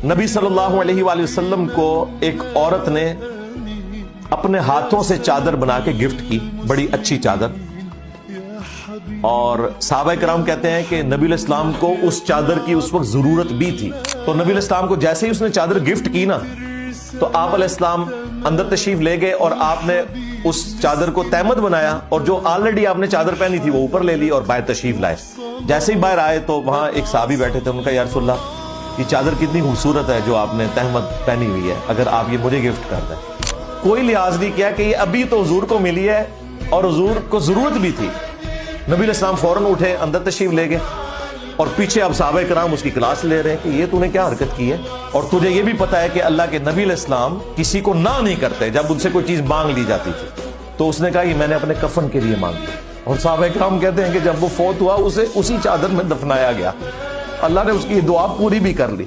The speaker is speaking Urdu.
نبی صلی اللہ علیہ وآلہ وسلم کو ایک عورت نے اپنے ہاتھوں سے چادر بنا کے گفٹ کی، بڑی اچھی چادر، اور صحابہ کرام کہتے ہیں کہ نبی علیہ السلام کو اس چادر کی اس وقت ضرورت بھی تھی. تو نبی علیہ السلام کو جیسے ہی اس نے چادر گفٹ کی نا، تو آپ علیہ السلام اندر تشریف لے گئے اور آپ نے اس چادر کو تہمت بنایا، اور جو آلریڈی آپ نے چادر پہنی تھی وہ اوپر لے لی اور باہر تشریف لائے. جیسے ہی باہر آئے تو وہاں ایک صحابی بیٹھے تھے، ان کا یا رسول اللہ یہ چادر کتنی خوبصورت ہے جو آپ نے تہمت پہنی ہوئی ہے، اگر آپ یہ مجھے گفٹ کر دیں. کوئی لحاظ نہیں کیا کہ یہ ابھی تو حضور کو ملی ہے اور حضور کو ضرورت بھی تھی. نبی علیہ السلام فوراً اٹھے، اندر تشریف لے گئے، اور پیچھے اب صحابہ کرام اس کی کلاس لے رہے ہیں کہ یہ تو نے کیا حرکت کی ہے. اور تجھے یہ بھی پتا ہے کہ اللہ کے نبی علیہ السلام کسی کو نہ نہیں کرتے جب ان سے کوئی چیز مانگ لی جاتی تھی. تو اس نے کہا یہ میں نے اپنے کفن کے لیے مانگی. اور صحابہ کرام کہتے ہیں کہ جب وہ فوت ہوا اسے اسی چادر میں دفنایا گیا. اللہ نے اس کی دعا پوری بھی کر لی.